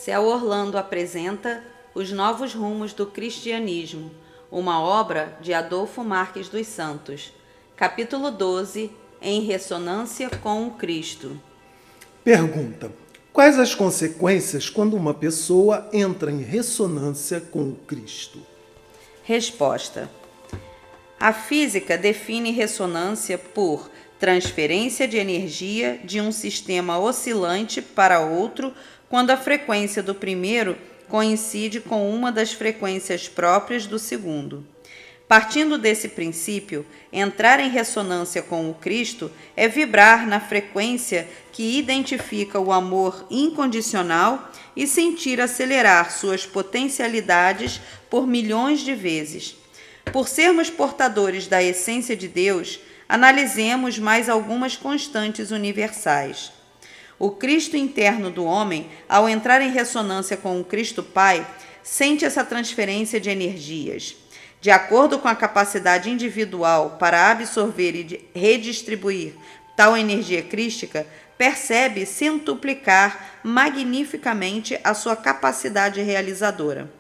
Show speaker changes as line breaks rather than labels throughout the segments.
Céu Orlando apresenta Os Novos Rumos do Cristianismo, uma obra de Adolfo Marques dos Santos. Capítulo 12, Em Ressonância com o Cristo.
Pergunta: quais as consequências quando uma pessoa entra em ressonância com o Cristo?
Resposta: a física define ressonância por transferência de energia de um sistema oscilante para outro quando a frequência do primeiro coincide com uma das frequências próprias do segundo. Partindo desse princípio, entrar em ressonância com o Cristo é vibrar na frequência que identifica o amor incondicional e sentir acelerar suas potencialidades por milhões de vezes. Por sermos portadores da essência de Deus, analisemos mais algumas constantes universais. O Cristo interno do homem, ao entrar em ressonância com o Cristo Pai, sente essa transferência de energias. De acordo com a capacidade individual para absorver e redistribuir tal energia crística, percebe centuplicar magnificamente a sua capacidade realizadora.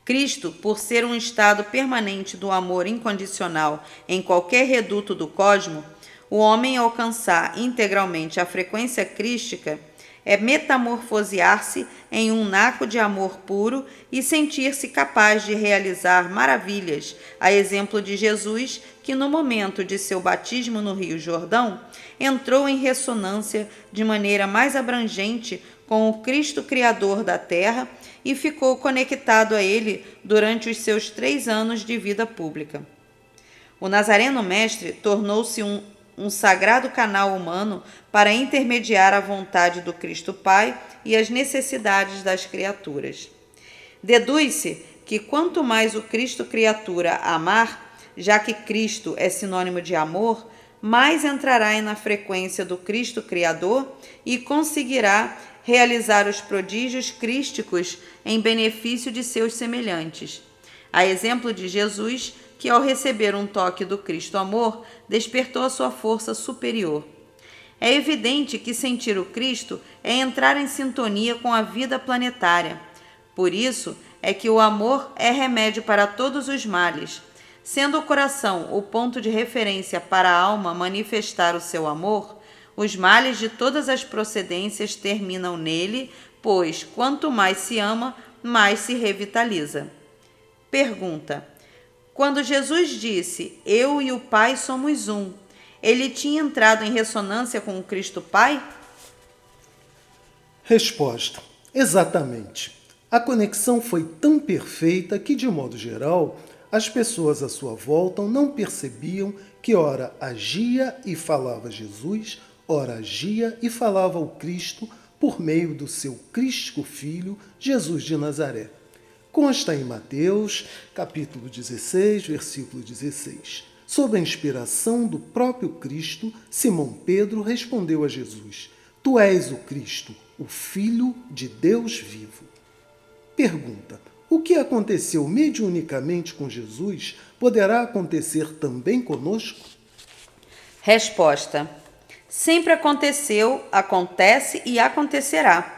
Cristo, por ser um estado permanente do amor incondicional em qualquer reduto do cosmos, o homem alcançar integralmente a frequência crística é metamorfosear-se em um naco de amor puro e sentir-se capaz de realizar maravilhas, a exemplo de Jesus, que no momento de seu batismo no Rio Jordão, entrou em ressonância de maneira mais abrangente com o Cristo Criador da Terra e ficou conectado a ele durante os seus 3 anos de vida pública. O Nazareno Mestre tornou-se um sagrado canal humano para intermediar a vontade do Cristo Pai e as necessidades das criaturas. Deduz-se que quanto mais o Cristo criatura amar, já que Cristo é sinônimo de amor, mais entrará na frequência do Cristo Criador e conseguirá realizar os prodígios crísticos em benefício de seus semelhantes. A exemplo de Jesus, que ao receber um toque do Cristo Amor, despertou a sua força superior. É evidente que sentir o Cristo é entrar em sintonia com a vida planetária. Por isso é que o amor é remédio para todos os males. Sendo o coração o ponto de referência para a alma manifestar o seu amor, os males de todas as procedências terminam nele, pois quanto mais se ama, mais se revitaliza. Pergunta: quando Jesus disse, eu e o Pai somos um, ele tinha entrado em ressonância com o Cristo Pai?
Resposta: exatamente. A conexão foi tão perfeita que, de modo geral, as pessoas à sua volta não percebiam que ora agia e falava Jesus, ora agia e falava o Cristo por meio do seu crístico Filho, Jesus de Nazaré. Consta em Mateus, capítulo 16, versículo 16. Sob a inspiração do próprio Cristo, Simão Pedro respondeu a Jesus: Tu és o Cristo, o Filho de Deus vivo. Pergunta: o que aconteceu mediunicamente com Jesus poderá acontecer também conosco?
Resposta: sempre aconteceu, acontece e acontecerá.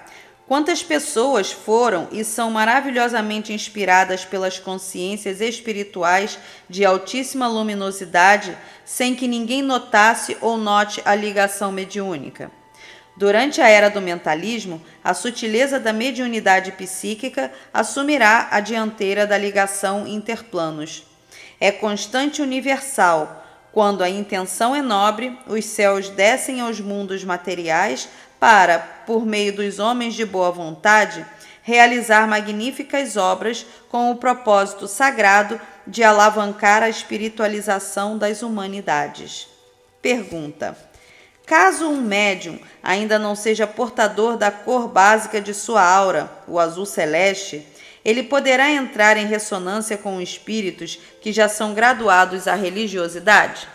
Quantas pessoas foram e são maravilhosamente inspiradas pelas consciências espirituais de altíssima luminosidade, sem que ninguém notasse ou note a ligação mediúnica. Durante a era do mentalismo, a sutileza da mediunidade psíquica assumirá a dianteira da ligação interplanos. É constante e universal. Quando a intenção é nobre, os céus descem aos mundos materiais para, por meio dos homens de boa vontade, realizar magníficas obras com o propósito sagrado de alavancar a espiritualização das humanidades. Pergunta: caso um médium ainda não seja portador da cor básica de sua aura, o azul celeste, ele poderá entrar em ressonância com espíritos que já são graduados à religiosidade?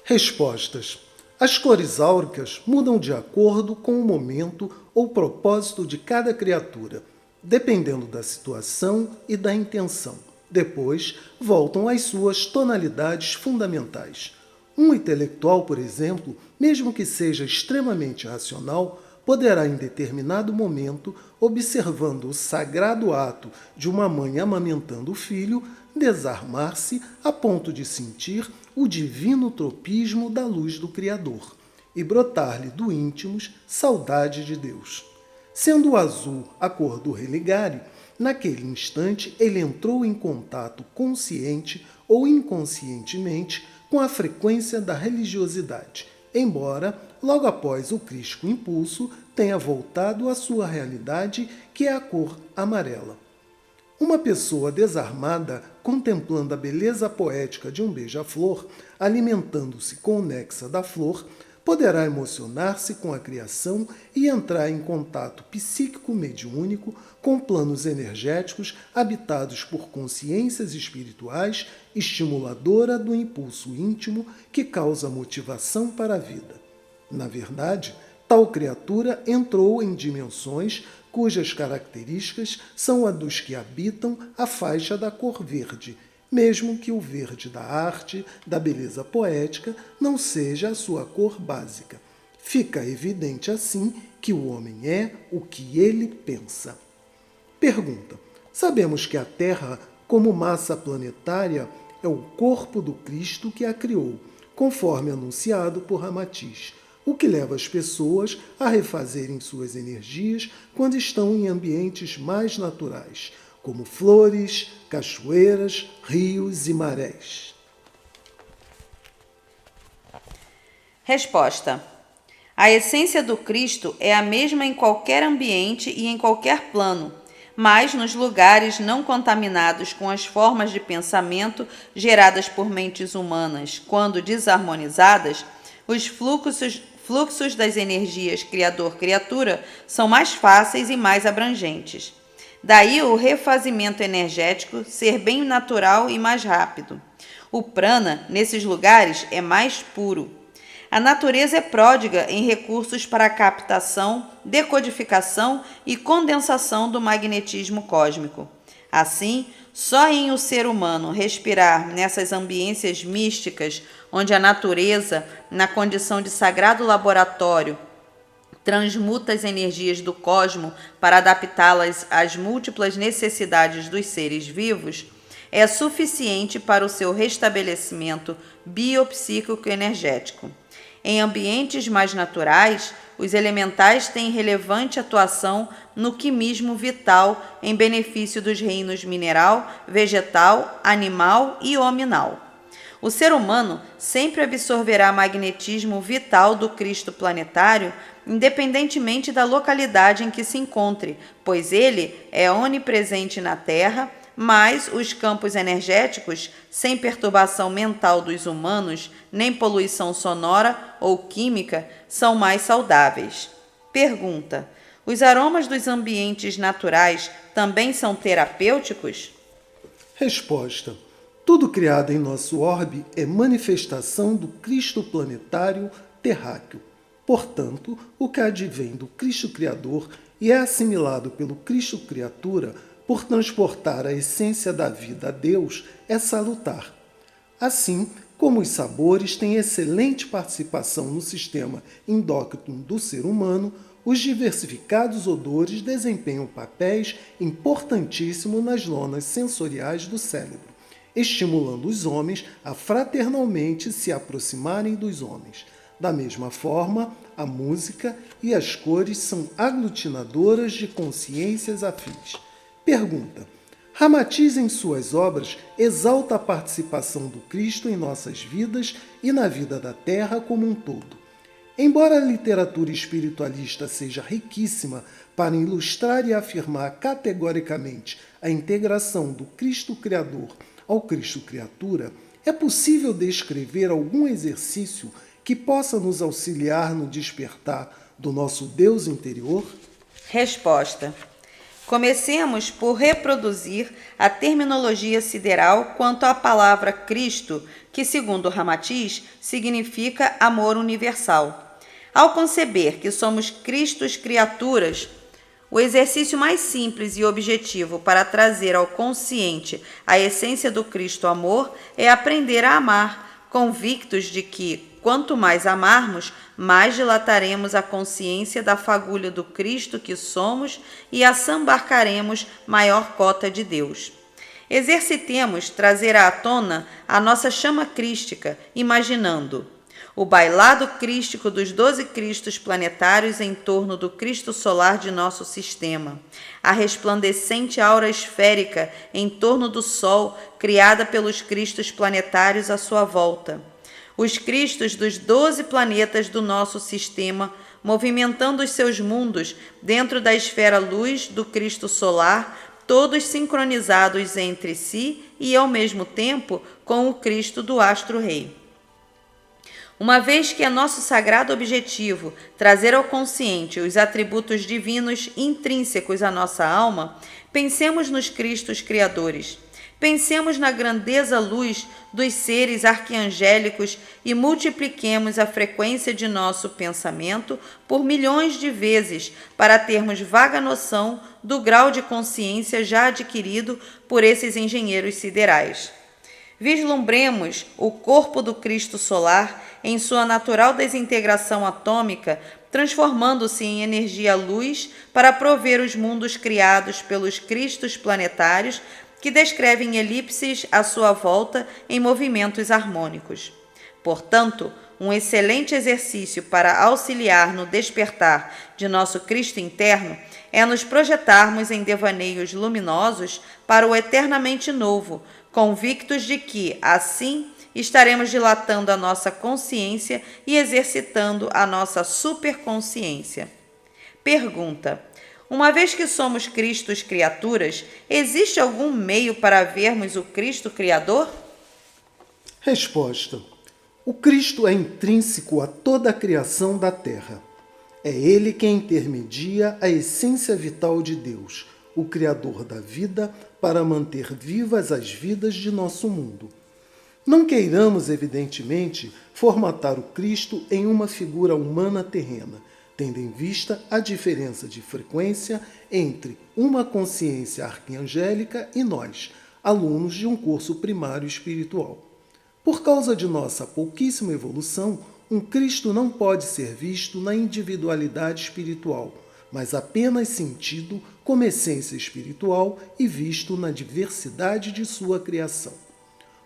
Respostas: as cores áuricas mudam de acordo com o momento ou propósito de cada criatura, dependendo da situação e da intenção. Depois, voltam às suas tonalidades fundamentais. Um intelectual, por exemplo, mesmo que seja extremamente racional, poderá em determinado momento, observando o sagrado ato de uma mãe amamentando o filho, desarmar-se a ponto de sentir o divino tropismo da luz do Criador e brotar-lhe do íntimos saudade de Deus. Sendo o azul a cor do religare, naquele instante ele entrou em contato consciente ou inconscientemente com a frequência da religiosidade, embora, logo após o crístico impulso, tenha voltado à sua realidade, que é a cor amarela. Uma pessoa desarmada, contemplando a beleza poética de um beija-flor, alimentando-se com o néctar da flor, poderá emocionar-se com a criação e entrar em contato psíquico mediúnico com planos energéticos habitados por consciências espirituais, estimuladora do impulso íntimo que causa motivação para a vida. Na verdade, tal criatura entrou em dimensões cujas características são a dos que habitam a faixa da cor verde, mesmo que o verde da arte, da beleza poética, não seja a sua cor básica. Fica evidente assim que o homem é o que ele pensa. Pergunta: sabemos que a Terra, como massa planetária, é o corpo do Cristo que a criou, conforme anunciado por Ramatiz, o que leva as pessoas a refazerem suas energias quando estão em ambientes mais naturais, como flores, cachoeiras, rios e marés.
Resposta: a essência do Cristo é a mesma em qualquer ambiente e em qualquer plano, mas nos lugares não contaminados com as formas de pensamento geradas por mentes humanas, quando desarmonizadas, os fluxos das energias Criador-Criatura são mais fáceis e mais abrangentes. Daí o refazimento energético ser bem natural e mais rápido. O prana, nesses lugares, é mais puro. A natureza é pródiga em recursos para a captação, decodificação e condensação do magnetismo cósmico. Assim, só em o ser humano respirar nessas ambiências místicas, onde a natureza, na condição de sagrado laboratório, transmuta as energias do cosmo para adaptá-las às múltiplas necessidades dos seres vivos, é suficiente para o seu restabelecimento biopsíquico-energético. Em ambientes mais naturais, os elementais têm relevante atuação no quimismo vital em benefício dos reinos mineral, vegetal, animal e hominal. O ser humano sempre absorverá magnetismo vital do Cristo planetário, independentemente da localidade em que se encontre, pois ele é onipresente na Terra, mas os campos energéticos, sem perturbação mental dos humanos, nem poluição sonora ou química, são mais saudáveis. Pergunta: os aromas dos ambientes naturais também são terapêuticos?
Resposta: tudo criado em nosso orbe é manifestação do Cristo planetário terráqueo. Portanto, o que advém do Cristo Criador e é assimilado pelo Cristo Criatura, por transportar a essência da vida a Deus, é salutar. Assim como os sabores têm excelente participação no sistema endócrino do ser humano, os diversificados odores desempenham papéis importantíssimos nas lonas sensoriais do cérebro, estimulando os homens a fraternalmente se aproximarem dos homens. Da mesma forma, a música e as cores são aglutinadoras de consciências afins. Pergunta: Ramatiz, em suas obras, exalta a participação do Cristo em nossas vidas e na vida da Terra como um todo. Embora a literatura espiritualista seja riquíssima para ilustrar e afirmar categoricamente a integração do Cristo Criador ao Cristo Criatura, é possível descrever algum exercício que possa nos auxiliar no despertar do nosso Deus interior?
Resposta: comecemos por reproduzir a terminologia sideral quanto à palavra Cristo, que, segundo Ramatiz, significa amor universal. Ao conceber que somos Cristos criaturas, o exercício mais simples e objetivo para trazer ao consciente a essência do Cristo amor é aprender a amar, convictos de que, quanto mais amarmos, mais dilataremos a consciência da fagulha do Cristo que somos e assambarcaremos maior cota de Deus. Exercitemos trazer à tona a nossa chama crística, imaginando o bailado crístico dos 12 Cristos planetários em torno do Cristo solar de nosso sistema, a resplandecente aura esférica em torno do Sol, criada pelos Cristos planetários à sua volta, os Cristos dos 12 planetas do nosso sistema, movimentando os seus mundos dentro da esfera luz do Cristo solar, todos sincronizados entre si e, ao mesmo tempo, com o Cristo do Astro-Rei. Uma vez que é nosso sagrado objetivo trazer ao consciente os atributos divinos intrínsecos à nossa alma, pensemos nos Cristos criadores. Pensemos na grandeza luz dos seres arquiangélicos e multipliquemos a frequência de nosso pensamento por milhões de vezes para termos vaga noção do grau de consciência já adquirido por esses engenheiros siderais. Vislumbremos o corpo do Cristo solar em sua natural desintegração atômica, transformando-se em energia-luz para prover os mundos criados pelos Cristos planetários que descrevem elipses à sua volta em movimentos harmônicos. Portanto, um excelente exercício para auxiliar no despertar de nosso Cristo interno é nos projetarmos em devaneios luminosos para o eternamente novo, convictos de que, assim, estaremos dilatando a nossa consciência e exercitando a nossa superconsciência. Pergunta: uma vez que somos Cristos criaturas, existe algum meio para vermos o Cristo Criador?
Resposta: o Cristo é intrínseco a toda a criação da Terra. É Ele quem intermedia a essência vital de Deus, o Criador da vida, para manter vivas as vidas de nosso mundo. Não queiramos, evidentemente, formatar o Cristo em uma figura humana terrena, tendo em vista a diferença de frequência entre uma consciência arquiangélica e nós, alunos de um curso primário espiritual. Por causa de nossa pouquíssima evolução, um Cristo não pode ser visto na individualidade espiritual, mas apenas sentido como essência espiritual e visto na diversidade de sua criação.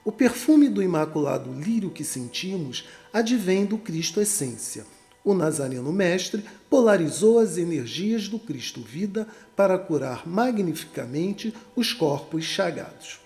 O perfume do imaculado lírio que sentimos advém do Cristo Essência. O Nazareno Mestre polarizou as energias do Cristo Vida para curar magnificamente os corpos chagados.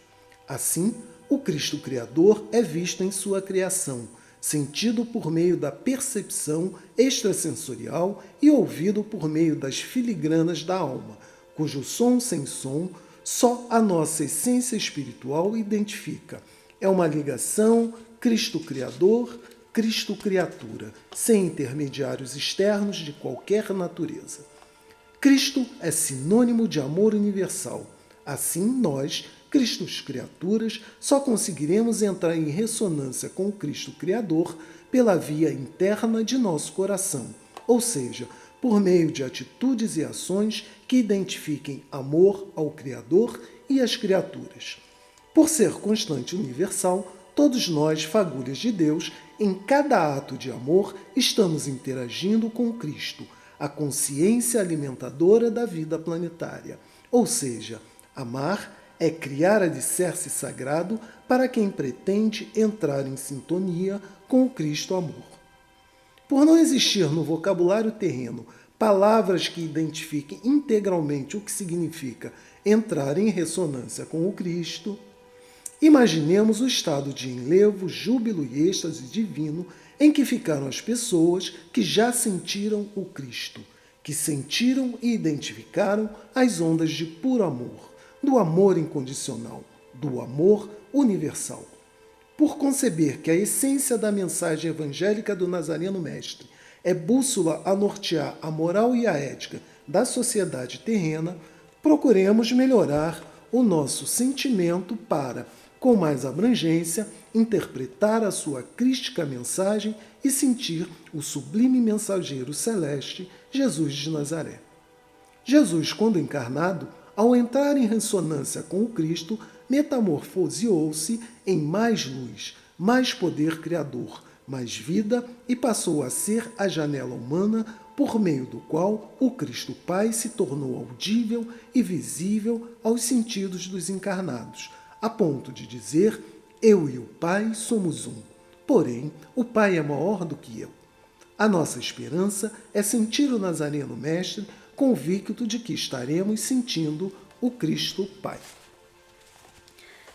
Assim, o Cristo Criador é visto em sua criação, sentido por meio da percepção extrasensorial e ouvido por meio das filigranas da alma, cujo som sem som só a nossa essência espiritual identifica. É uma ligação Cristo Criador, Cristo Criatura, sem intermediários externos de qualquer natureza. Cristo é sinônimo de amor universal. Assim, nós, Cristos criaturas, só conseguiremos entrar em ressonância com o Cristo Criador pela via interna de nosso coração, ou seja, por meio de atitudes e ações que identifiquem amor ao Criador e às criaturas. Por ser constante universal, todos nós, fagulhas de Deus, em cada ato de amor, estamos interagindo com Cristo, a consciência alimentadora da vida planetária. Ou seja, amar é criar alicerce sagrado para quem pretende entrar em sintonia com o Cristo Amor. Por não existir no vocabulário terreno palavras que identifiquem integralmente o que significa entrar em ressonância com o Cristo, imaginemos o estado de enlevo, júbilo e êxtase divino em que ficaram as pessoas que já sentiram o Cristo, que sentiram e identificaram as ondas de puro amor, do amor incondicional, do amor universal. Por conceber que a essência da mensagem evangélica do Nazareno Mestre é bússola a nortear a moral e a ética da sociedade terrena, procuremos melhorar o nosso sentimento para, com mais abrangência, interpretar a sua crística mensagem e sentir o sublime mensageiro celeste, Jesus de Nazaré. Jesus, quando encarnado, ao entrar em ressonância com o Cristo, metamorfoseou-se em mais luz, mais poder criador, mais vida e passou a ser a janela humana por meio do qual o Cristo Pai se tornou audível e visível aos sentidos dos encarnados, a ponto de dizer: eu e o Pai somos um. Porém, o Pai é maior do que eu. A nossa esperança é sentir o Nazareno Mestre, convicto de que estaremos sentindo o Cristo Pai.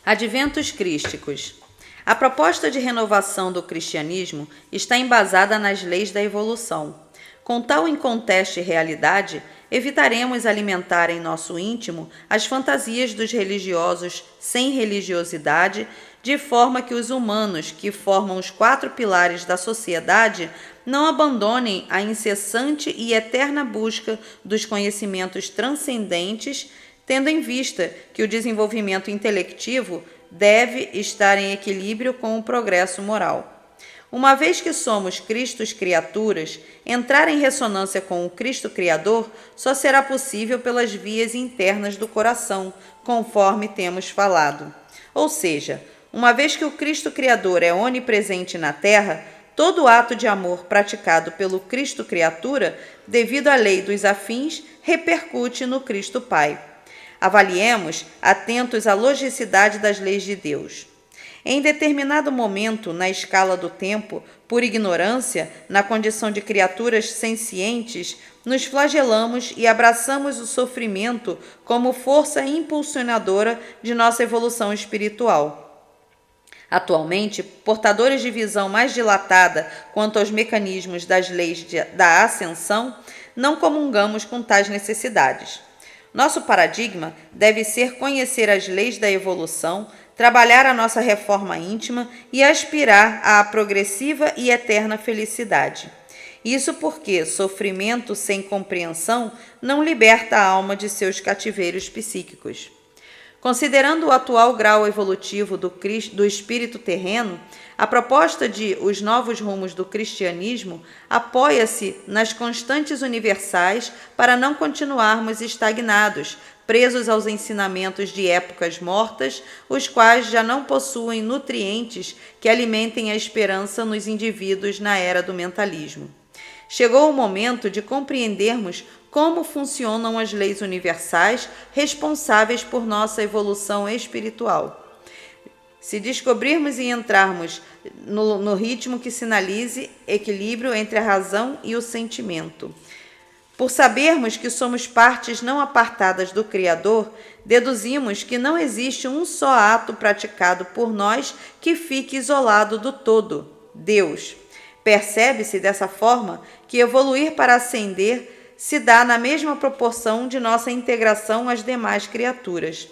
Adventos crísticos. A proposta de renovação do cristianismo está embasada nas leis da evolução. Com tal inconteste realidade, evitaremos alimentar em nosso íntimo as fantasias dos religiosos sem religiosidade, de forma que os humanos, que formam os 4 pilares da sociedade, não abandonem a incessante e eterna busca dos conhecimentos transcendentes, tendo em vista que o desenvolvimento intelectivo deve estar em equilíbrio com o progresso moral. Uma vez que somos Cristos criaturas, entrar em ressonância com o Cristo Criador só será possível pelas vias internas do coração, conforme temos falado. Ou seja, uma vez que o Cristo Criador é onipresente na Terra, todo ato de amor praticado pelo Cristo criatura, devido à lei dos afins, repercute no Cristo Pai. Avaliemos, atentos à logicidade das leis de Deus. Em determinado momento, na escala do tempo, por ignorância, na condição de criaturas sencientes, nos flagelamos e abraçamos o sofrimento como força impulsionadora de nossa evolução espiritual. Atualmente, portadores de visão mais dilatada quanto aos mecanismos das leis da ascensão, não comungamos com tais necessidades. Nosso paradigma deve ser conhecer as leis da evolução, trabalhar a nossa reforma íntima e aspirar à progressiva e eterna felicidade. Isso porque sofrimento sem compreensão não liberta a alma de seus cativeiros psíquicos. Considerando o atual grau evolutivo do espírito terreno, a proposta de Os Novos Rumos do Cristianismo apoia-se nas constantes universais para não continuarmos estagnados, presos aos ensinamentos de épocas mortas, os quais já não possuem nutrientes que alimentem a esperança nos indivíduos na era do mentalismo. Chegou o momento de compreendermos como funcionam as leis universais responsáveis por nossa evolução espiritual. Se descobrirmos e entrarmos no ritmo que sinalize equilíbrio entre a razão e o sentimento. Por sabermos que somos partes não apartadas do Criador, deduzimos que não existe um só ato praticado por nós que fique isolado do todo, Deus. Percebe-se dessa forma que evoluir para ascender se dá na mesma proporção de nossa integração às demais criaturas.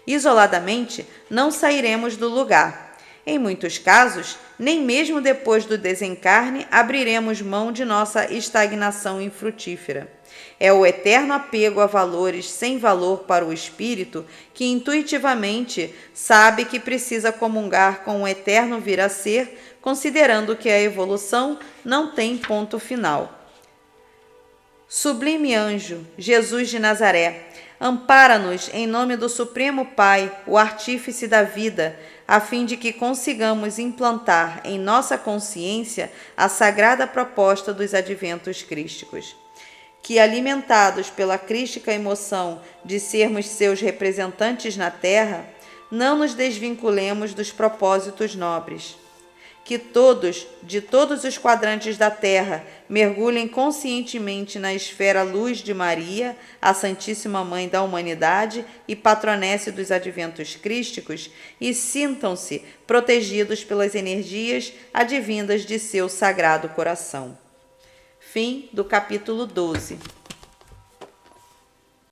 Isoladamente, não sairemos do lugar. Em muitos casos, nem mesmo depois do desencarne abriremos mão de nossa estagnação infrutífera. É o eterno apego a valores sem valor para o espírito que intuitivamente sabe que precisa comungar com o eterno vir a ser, considerando que a evolução não tem ponto final. Sublime anjo, Jesus de Nazaré, ampara-nos em nome do Supremo Pai, o artífice da vida, a fim de que consigamos implantar em nossa consciência a sagrada proposta dos adventos crísticos. Que, alimentados pela crística emoção de sermos seus representantes na terra, não nos desvinculemos dos propósitos nobres. Que todos, de todos os quadrantes da terra, mergulhem conscientemente na esfera luz de Maria, a Santíssima Mãe da Humanidade e patronesse dos adventos crísticos, e sintam-se protegidos pelas energias advindas de seu sagrado coração. Fim do capítulo 12.